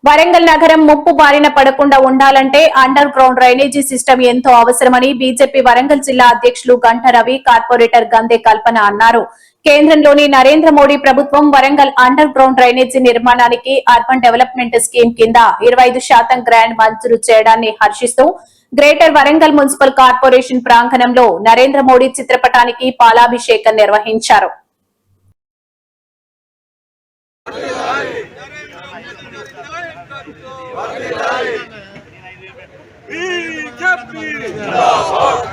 వరంగల్ నగరం ముప్పు బారిన పడకుండా ఉండాలంటే అండర్ గ్రౌండ్ డ్రైనేజీ సిస్టమ్ ఎంతో అవసరమని బీజేపీ వరంగల్ జిల్లా అధ్యక్షులు గంట రవి, కార్పొరేటర్ గందే కల్పన అన్నారు. కేంద్రంలోని నరేంద్ర మోడీ ప్రభుత్వం వరంగల్ అండర్ గ్రౌండ్ డ్రైనేజీ నిర్మాణానికి అర్బన్ డెవలప్మెంట్ స్కీమ్ కింద 25% గ్రాంట్ మంజూరు చేయడాన్ని హర్షిస్తూ గ్రేటర్ వరంగల్ మున్సిపల్ కార్పొరేషన్ ప్రాంగణంలో నరేంద్ర మోడీ చిత్రపటానికి పాలాభిషేకం నిర్వహించారు.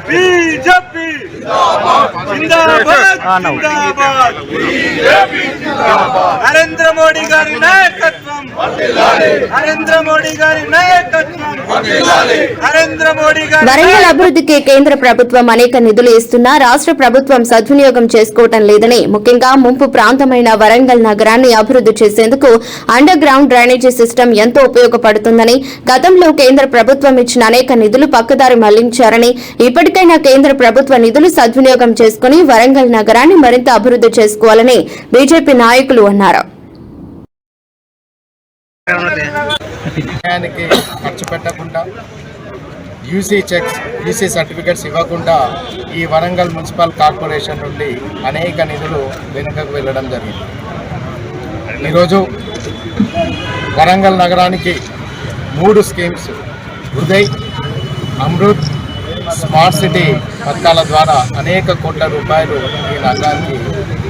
बीजेपी जिंदाबाद नरेंद्र मोदी गारी नायकत्वम नरेंद्र मोदी गारी नायकत्वम नरेंद्र मोदी गारी వరంగల్ అభివృద్ధికి కేంద్ర ప్రభుత్వం అనేక నిధులు ఇస్తున్నా రాష్ట్ర ప్రభుత్వం సద్వినియోగం చేసుకోవటం లేదని, ముఖ్యంగా ముంపు ప్రాంతమైన వరంగల్ నగరాన్ని అభివృద్ధి చేసేందుకు అండర్ గ్రౌండ్ డ్రైనేజీ సిస్టమ్ ఎంతో ఉపయోగపడుతుందని, గతంలో కేంద్ర ప్రభుత్వం ఇచ్చిన అనేక నిధులు పక్కదారి మళ్లించారని, ఇప్పటికైనా కేంద్ర ప్రభుత్వ నిధులు సద్వినియోగం చేసుకుని వరంగల్ నగరాన్ని మరింత అభివృద్ధి చేసుకోవాలని బీజేపీ నాయకులు అన్నారు. ఖర్చు పెట్టకుండా యూసీ సర్టిఫికెట్స్ ఇవ్వకుండా ఈ వరంగల్ మున్సిపల్ కార్పొరేషన్ నుండి అనేక నిధులు వెనుకకు వెళ్ళడం జరిగింది. ఈరోజు వరంగల్ నగరానికి 3 schemes Uday, Amrit, smart city పథకాల ద్వారా అనేక కోట్ల రూపాయలు ఈ నగరానికి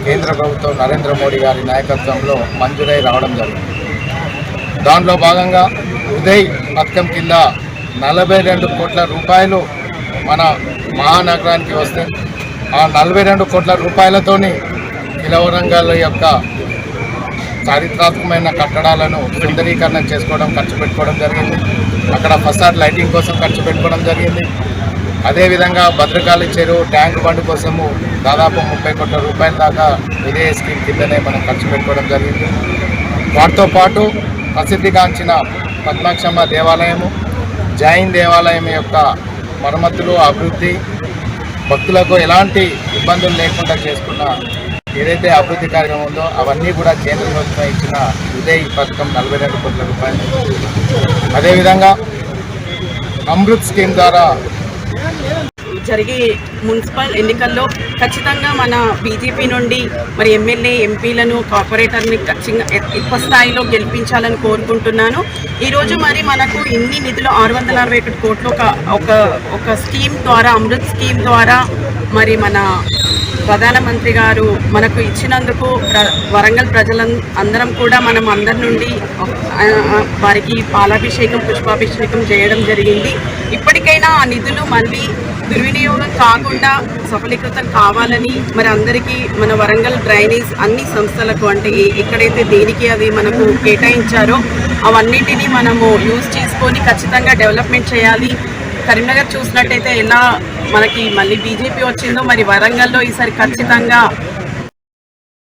కేంద్ర ప్రభుత్వం నరేంద్ర మోడీ గారి నాయకత్వంలో మంజూరై రావడం జరిగింది. దాంట్లో భాగంగా ఉదయ్ పథకం కింద 42 కోట్ల రూపాయలు మన మహానగరానికి వస్తే ఆ 42 కోట్ల రూపాయలతోని వరంగల్ యొక్క చారిత్రాత్మకమైన కట్టడాలను సుందరీకరణ చేసుకోవడం, ఖర్చు పెట్టుకోవడం జరిగింది. అక్కడ ఫసాడ్ లైటింగ్ కోసం ఖర్చు పెట్టుకోవడం జరిగింది. అదేవిధంగా భద్రకాళి చెరువు ట్యాంక్ బండ్ కోసము దాదాపు 30 కోట్ల రూపాయల దాకా ఇదే స్కీమ్ కిందనే మనం ఖర్చు పెట్టుకోవడం జరిగింది. వాటితో పాటు ప్రసిద్ధిగాంచిన పద్మాక్షమ్మ దేవాలయము, జైన్ దేవాలయం యొక్క మరమ్మతులు, అభివృద్ధి, భక్తులకు ఎలాంటి ఇబ్బందులు లేకుండా చేసుకున్న ఏదైతే అభివృద్ధి కార్యక్రమం ఉందో అవన్నీ కూడా కేంద్ర ప్రభుత్వం ఇచ్చిన ఉదయ్ పథకం 42 కోట్ల రూపాయలు. అదేవిధంగా అమృత్ స్కీమ్ ద్వారా జరిగే మున్సిపల్ ఎన్నికల్లో ఖచ్చితంగా మన బీజేపీ నుండి మరి ఎమ్మెల్యే, ఎంపీలను, కార్పొరేటర్ని ఖచ్చితంగా ఎక్కువ స్థాయిలో గెలిపించాలని కోరుకుంటున్నాను. ఈరోజు మరి మనకు ఇన్ని నిధులు 661 కోట్లు ఒక స్కీమ్ ద్వారా, అమృత్ స్కీమ్ ద్వారా మరి మన ప్రధానమంత్రి గారు మనకు ఇచ్చినందుకు వరంగల్ అందరం కూడా మనం అందరి నుండి వారికి పాలాభిషేకం, పుష్పాభిషేకం చేయడం జరిగింది. ఇప్పటికైనా ఆ నిధులు మళ్ళీ దుర్వినియోగం కాకుండా సఫలీకృతం కావాలని మరి అందరికీ మన వరంగల్ డ్రైనేజ్ అన్ని సంస్థలకు అంటే ఎక్కడైతే దేనికి అది మనకు కేటాయించారో అవన్నిటినీ మనము యూజ్ చేసుకొని ఖచ్చితంగా డెవలప్మెంట్ చేయాలి. కరీంనగర్ చూసినట్టయితే ఎలా మనకి మళ్ళీ బీజేపీ వచ్చిందో మరి వరంగల్లో ఈసారి ఖచ్చితంగా